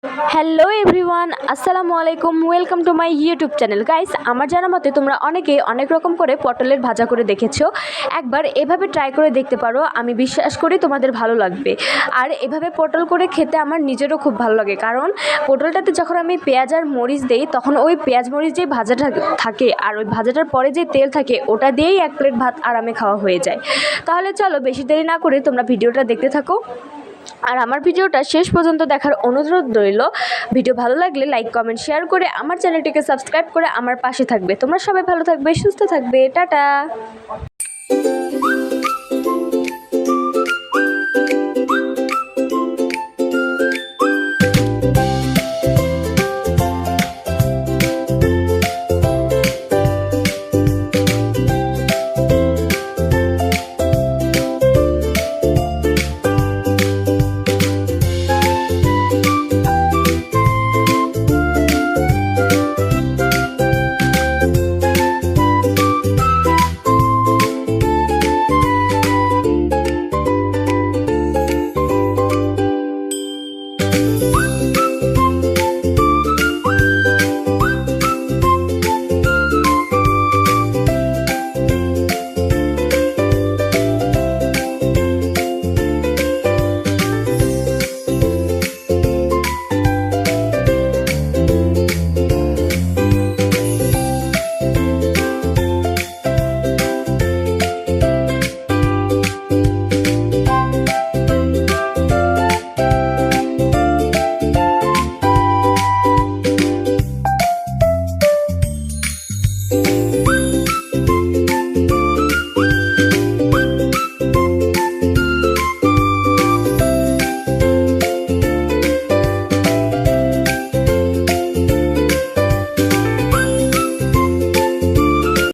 Hello everyone, আসসালামু আলাইকুম। Welcome to my YouTube channel. Guys, আমার জানা মতে তোমরা অনেকেই অনেক রকম করে পটলের ভাজা করে দেখেছো। একবার এভাবে ট্রাই করে দেখতে পারো, আমি বিশ্বাস করি তোমাদের ভালো লাগবে। আর এভাবে পটল করে খেতে আমার নিজেরও খুব ভালো লাগে, কারণ পটলটাতে যখন আমি পেঁয়াজ আর মরিচ দিই তখন ওই পেঁয়াজ মরিচ যে ভাজাটা থাকে আর ওই ভাজাটার পরে যে তেল থাকে ওটা দিয়েই এক প্লেট ভাত আরামে খাওয়া হয়ে যায়। তাহলে চলো বেশি দেরি না করে তোমরা ভিডিওটা দেখতে থাকো, আর আমার ভিডিওটা শেষ পর্যন্ত দেখার অনুরোধ রইল। ভিডিও ভালো লাগলে লাইক কমেন্ট শেয়ার করে আমার চ্যানেলটিকে সাবস্ক্রাইব করে আমার পাশে থাকবে। তোমরা সবাই ভালো থাকবে, সুস্থ থাকবে, টাটা।